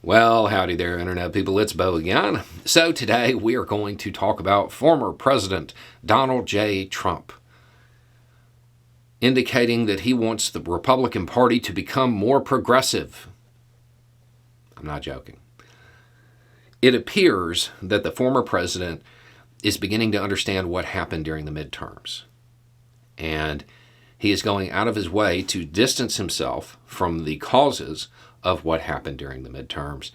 Well, howdy there, Internet people. It's Bo again. So today we are going to talk about former President Donald J. Trump, indicating that he wants the Republican Party to become more progressive. I'm not joking. It appears that the former president is beginning to understand what happened during the midterms. And he is going out of his way to distance himself from the causes of what happened during the midterms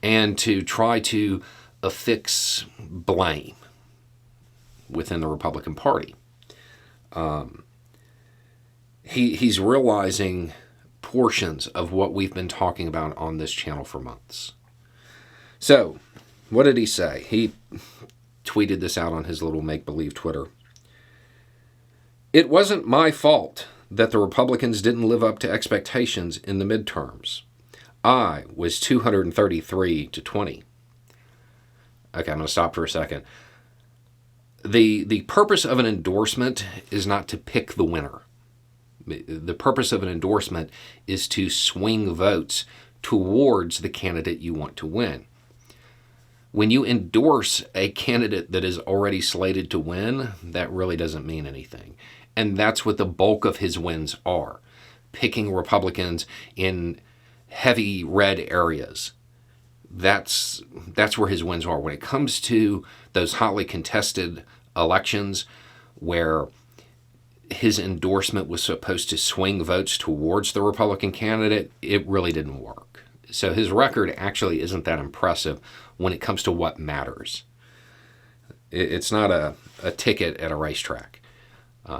and to try to affix blame within the Republican Party. He's realizing portions of what we've been talking about on this channel for months. So, what did he say? He tweeted this out on his little make-believe Twitter. It wasn't my fault that the Republicans didn't live up to expectations in the midterms. I was 233 to 20. Okay, I'm going to stop for a second. The purpose of an endorsement is not to pick the winner. The purpose of an endorsement is to swing votes towards the candidate you want to win. When you endorse a candidate that is already slated to win, that really doesn't mean anything. And that's what the bulk of his wins are. Picking Republicans in heavy red areas. That's where his wins are. When it comes to those hotly contested elections where his endorsement was supposed to swing votes towards the Republican candidate, it really didn't work. So his record actually isn't that impressive when it comes to what matters. It's not a ticket at a racetrack.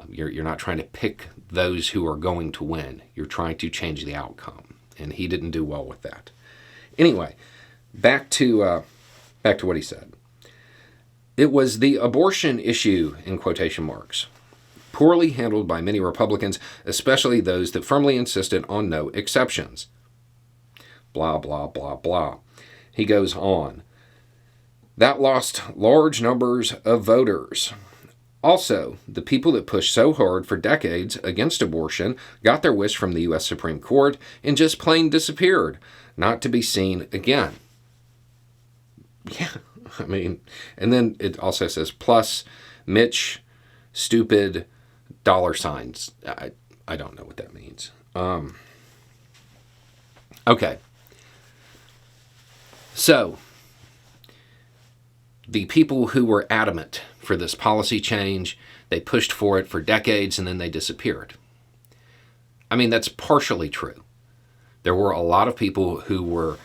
You're not trying to pick those who are going to win. You're trying to change the outcome. And he didn't do well with that. Anyway, back to what he said. It was the abortion issue, in quotation marks, poorly handled by many Republicans, especially those that firmly insisted on no exceptions. Blah, blah, blah, blah. He goes on. That lost large numbers of voters. Also, the people that pushed so hard for decades against abortion got their wish from the U.S. Supreme Court and just plain disappeared, not to be seen again. Yeah, I mean, and then it also says, plus Mitch, stupid, dollar signs. I don't know what that means. Okay. So, the people who were adamant for this policy change, they pushed for it for decades and then they disappeared. I mean, that's partially true. There were a lot of people who were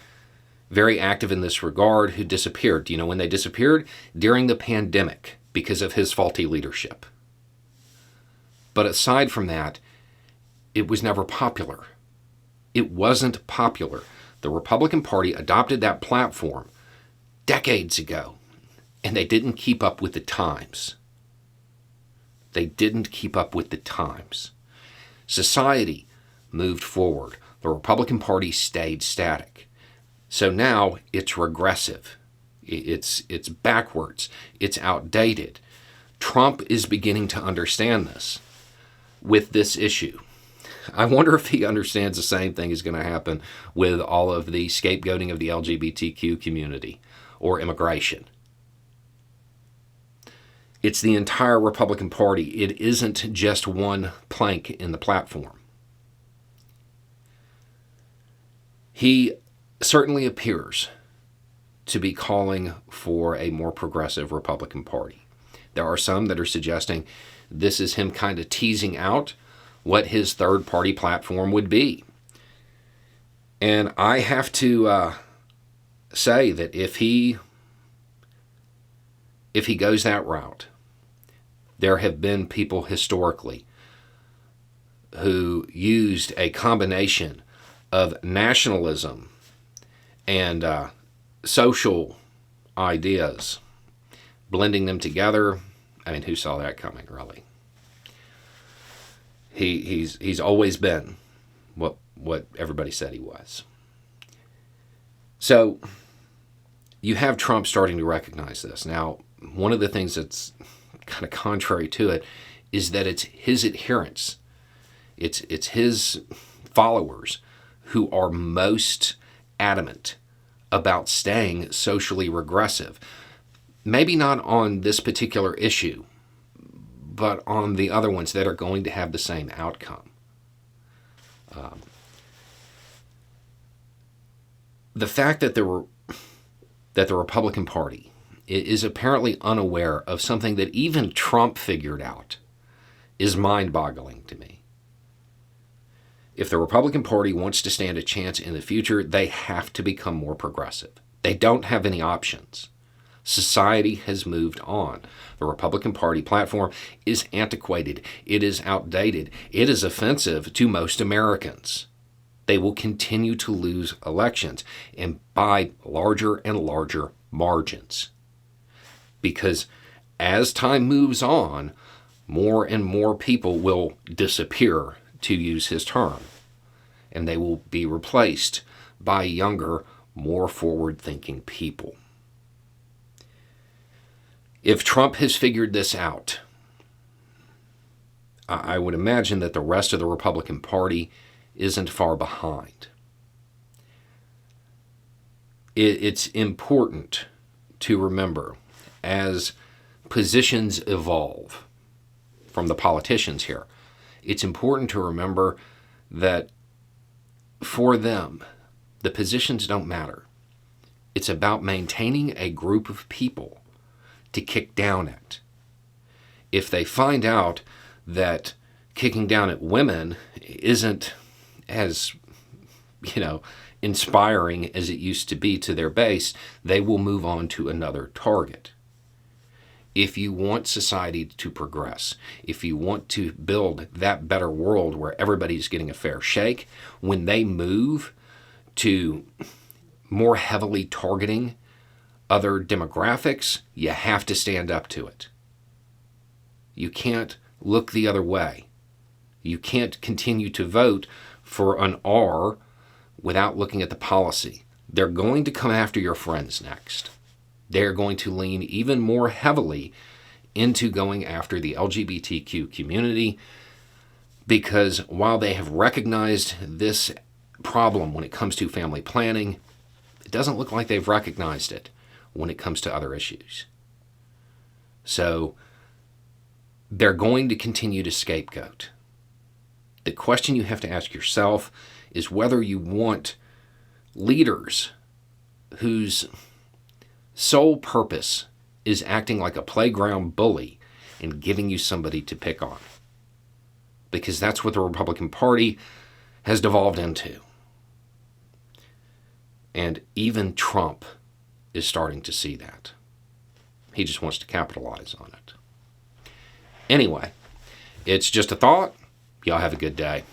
very active in this regard who disappeared. Do you know when they disappeared? During the pandemic because of his faulty leadership. But aside from that, it was never popular. It wasn't popular. The Republican Party adopted that platform decades ago. And they didn't keep up with the times. They didn't keep up with the times. Society moved forward. The Republican Party stayed static. So now it's regressive. It's backwards. It's outdated. Trump is beginning to understand this with this issue. I wonder if he understands the same thing is going to happen with all of the scapegoating of the LGBTQ community or immigration. It's the entire Republican Party. It isn't just one plank in the platform. He certainly appears to be calling for a more progressive Republican Party. There are some that are suggesting this is him kind of teasing out what his third-party platform would be. And I have to say that if he goes that route, there have been people historically who used a combination of nationalism and social ideas, blending them together. I mean, who saw that coming, really? He's always been what everybody said he was. So you have Trump starting to recognize this. Now, one of the things that's kind of contrary to it is that it's his adherents, it's his followers who are most adamant about staying socially regressive. Maybe not on this particular issue, but on the other ones that are going to have the same outcome. The fact that the Republican Party is apparently unaware of something that even Trump figured out is mind-boggling to me. If the Republican Party wants to stand a chance in the future, they have to become more progressive. They don't have any options. Society has moved on. The Republican Party platform is antiquated. It is outdated. It is offensive to most Americans. They will continue to lose elections and by larger and larger margins. Because as time moves on, more and more people will disappear, to use his term, and they will be replaced by younger, more forward-thinking people. If Trump has figured this out, I would imagine that the rest of the Republican Party isn't far behind. It's important to remember, as positions evolve from the politicians here, it's important to remember that for them, the positions don't matter. It's about maintaining a group of people to kick down at. If they find out that kicking down at women isn't as, inspiring as it used to be to their base, they will move on to another target. If you want society to progress, if you want to build that better world where everybody's getting a fair shake, when they move to more heavily targeting other demographics, you have to stand up to it. You can't look the other way. You can't continue to vote for an R without looking at the policy. They're going to come after your friends next. They're going to lean even more heavily into going after the LGBTQ community, because while they have recognized this problem when it comes to family planning, it doesn't look like they've recognized it when it comes to other issues. So they're going to continue to scapegoat. The question you have to ask yourself is whether you want leaders whose sole purpose is acting like a playground bully and giving you somebody to pick on. Because that's what the Republican Party has devolved into. And even Trump is starting to see that. He just wants to capitalize on it. Anyway, it's just a thought. Y'all have a good day.